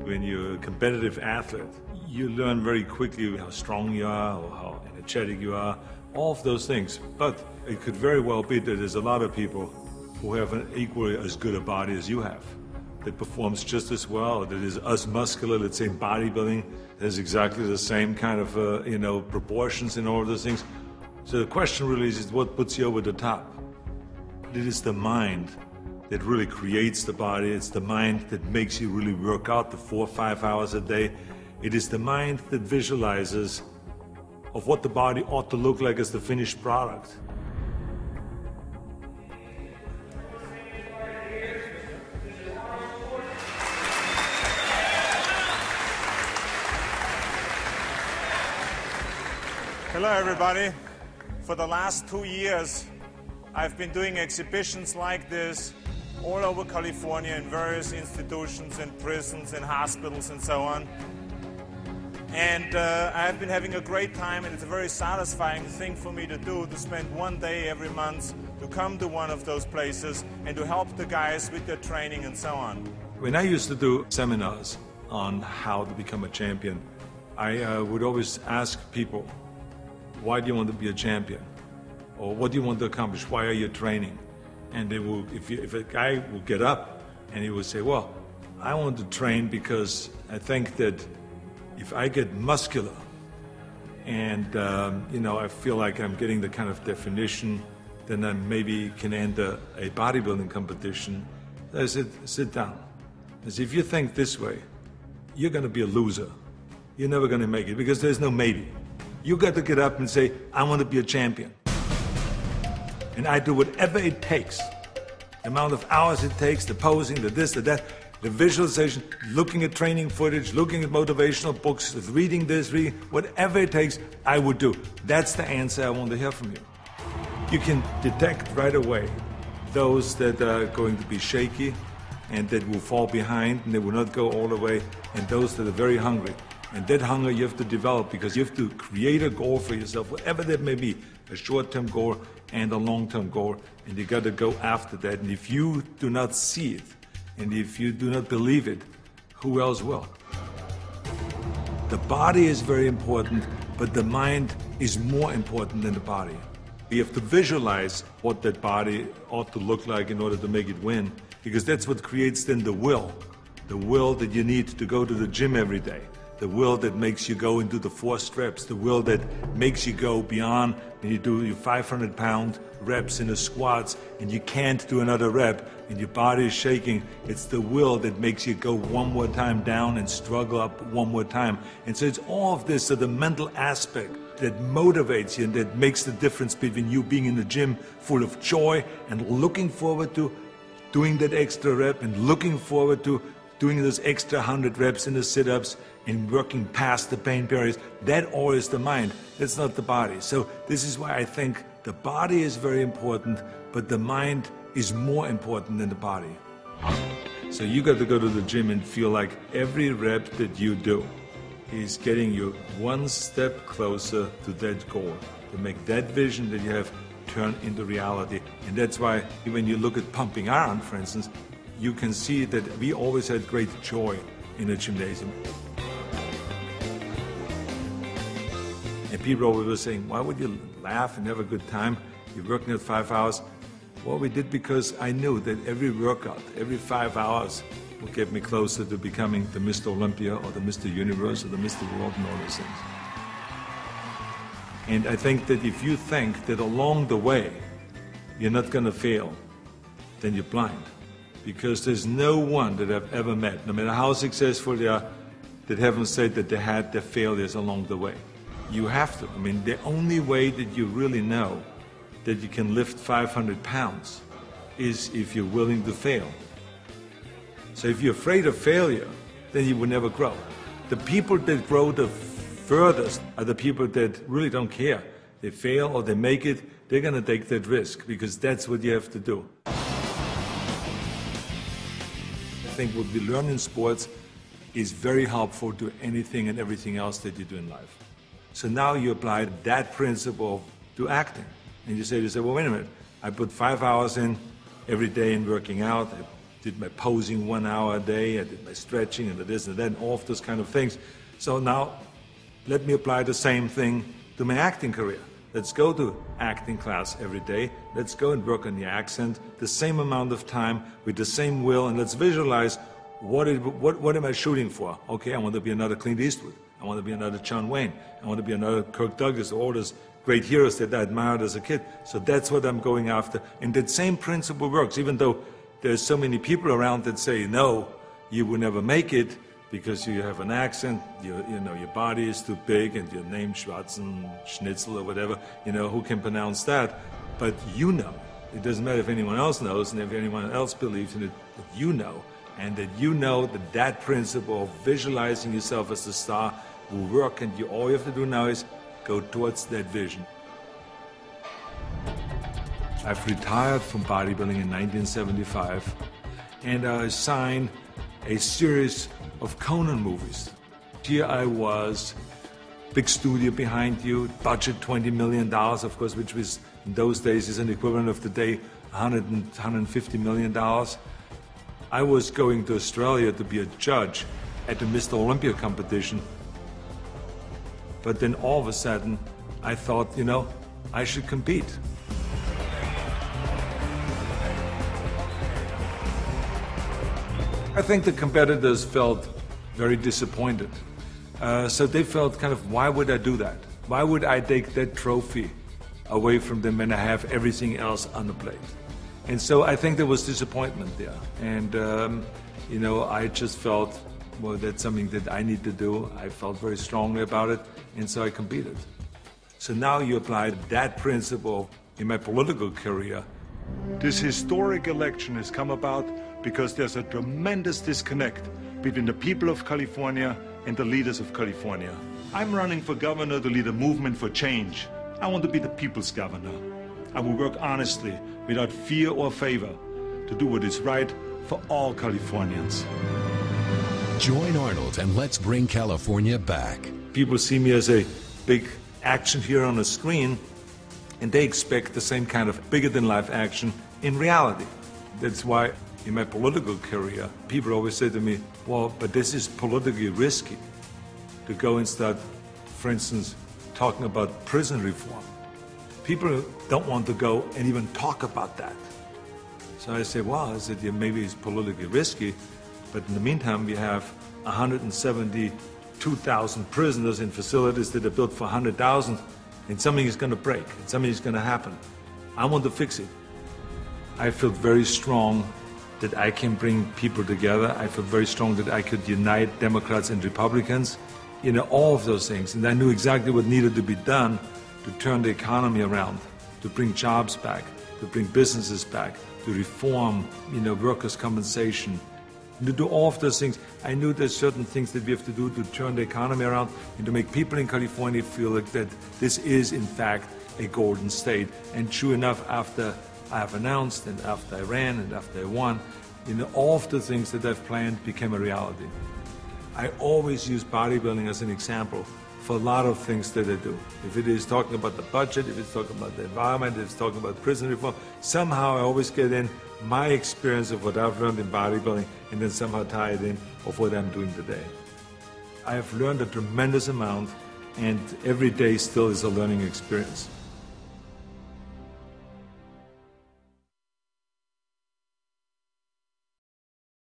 When you're a competitive athlete, you learn very quickly how strong you are or how energetic you are, all of those things. But it could very well be that there's a lot of people who have an equally as good a body as you have, that performs just as well, that is as muscular, let's say in bodybuilding, has exactly the same kind of proportions and all of those things. So the question really is what puts you over the top? It is the mind that really creates the body. It's the mind that makes you really work out the 4 or 5 hours a day. It is the mind that visualizes of what the body ought to look like as the finished product. Hello everybody. For the last 2 years, I've been doing exhibitions like this all over California in various institutions and prisons and hospitals and so on. And I've been having a great time, and it's a very satisfying thing for me to do, to spend one day every month to come to one of those places and to help the guys with their training and so on. When I used to do seminars on how to become a champion, I would always ask people, why do you want to be a champion? Or what do you want to accomplish? Why are you training? And they will, if a guy will get up and he will say, well, I want to train because I think that if I get muscular and I feel like I'm getting the kind of definition, then I maybe can enter a bodybuilding competition. I said, sit down. I said, if you think this way, you're going to be a loser. You're never going to make it because there's no maybe. You got to get up and say, I want to be a champion. And I do whatever it takes. The amount of hours it takes, the posing, the this, the that, the visualization, looking at training footage, looking at motivational books, reading this, reading, whatever it takes, I would do. That's the answer I want to hear from you. You can detect right away those that are going to be shaky and that will fall behind and they will not go all the way, and those that are very hungry. And that hunger you have to develop because you have to create a goal for yourself, whatever that may be, a short-term goal and a long-term goal, and you got to go after that. And if you do not see it, and if you do not believe it, who else will? The body is very important, but the mind is more important than the body. You have to visualize what that body ought to look like in order to make it win, because that's what creates then the will that you need to go to the gym every day. The will that makes you go into the 4 reps, the will that makes you go beyond and you do your 500-pound reps in the squats and you can't do another rep and your body is shaking. It's the will that makes you go one more time down and struggle up one more time. And so it's all of this, so the mental aspect that motivates you and that makes the difference between you being in the gym full of joy and looking forward to doing that extra rep and looking forward to doing those extra 100 reps in the sit-ups and working past the pain barriers. That all is the mind. That's not the body. So this is why I think the body is very important, but the mind is more important than the body. So you got to go to the gym and feel like every rep that you do is getting you one step closer to that goal, to make that vision that you have turn into reality. And that's why when you look at pumping iron, for instance, you can see that we always had great joy in the gymnasium. And people always were saying, why would you laugh and have a good time? You're working out 5 hours. Well, we did because I knew that every workout, every 5 hours will get me closer to becoming the Mr. Olympia or the Mr. Universe or the Mr. World and all those things. And I think that if you think that along the way you're not going to fail, then you're blind. Because there's no one that I've ever met, no matter how successful they are, that haven't said that they had their failures along the way. You have to. I mean, the only way that you really know that you can lift 500 pounds is if you're willing to fail. So if you're afraid of failure, then you will never grow. The people that grow the furthest are the people that really don't care. They fail or they make it, they're going to take that risk because that's what you have to do. I think what we learn in sports is very helpful to anything and everything else that you do in life. So now you apply that principle to acting. And you say, well, wait a minute, I put 5 hours in every day in working out, I did my posing 1 hour a day, I did my stretching and the this and that, and all of those kind of things. So now, let me apply the same thing to my acting career. Let's go to acting class every day. Let's go and work on the accent, the same amount of time, with the same will, and let's visualize what am I shooting for? Okay, I want to be another Clint Eastwood. I want to be another John Wayne. I want to be another Kirk Douglas, all those great heroes that I admired as a kid. So that's what I'm going after. And that same principle works, even though there's so many people around that say, no, you will never make it because you have an accent, your body is too big, and your name Schwarzen, Schnitzel or whatever, who can pronounce that? But you know. It doesn't matter if anyone else knows and if anyone else believes in it, but you know. And that you know that principle of visualizing yourself as a star will work, and all you have to do now is go towards that vision. I've retired from bodybuilding in 1975, and I signed a series of Conan movies. Here I was, big studio behind you, budget $20 million, of course, which was in those days is an equivalent of today $150 million. I was going to Australia to be a judge at the Mr. Olympia competition. But then all of a sudden, I thought, I should compete. I think the competitors felt very disappointed. So they felt kind of, why would I do that? Why would I take that trophy away from them when I have everything else on the plate? And so I think there was disappointment there. And, I just felt, well, that's something that I need to do. I felt very strongly about it, and so I competed. So now you apply that principle in my political career. This historic election has come about because there's a tremendous disconnect between the people of California and the leaders of California. I'm running for governor to lead a movement for change. I want to be the people's governor. I will work honestly, without fear or favor, to do what is right for all Californians. Join Arnold and let's bring California back. People see me as a big action hero on the screen, and they expect the same kind of bigger-than-life action in reality. That's why in my political career, people always say to me, well, but this is politically risky to go and start, for instance, talking about prison reform. People don't want to go and even talk about that. So I say, well, yeah, maybe it's politically risky, but in the meantime, we have 172,000 prisoners in facilities that are built for 100,000, and something is going to break, and something is going to happen. I want to fix it. I feel very strong that I can bring people together. I feel very strong that I could unite Democrats and Republicans, all of those things. And I knew exactly what needed to be done to turn the economy around, to bring jobs back, to bring businesses back, to reform, workers' compensation, and to do all of those things. I knew there's certain things that we have to do to turn the economy around and to make people in California feel like that this is, in fact, a golden state. And true enough, after I have announced and after I ran and after I won, all of the things that I've planned became a reality. I always use bodybuilding as an example for a lot of things that I do. If it is talking about the budget, if it's talking about the environment, if it's talking about prison reform, somehow I always get in my experience of what I've learned in bodybuilding and then somehow tie it in of what I'm doing today. I have learned a tremendous amount, and every day still is a learning experience.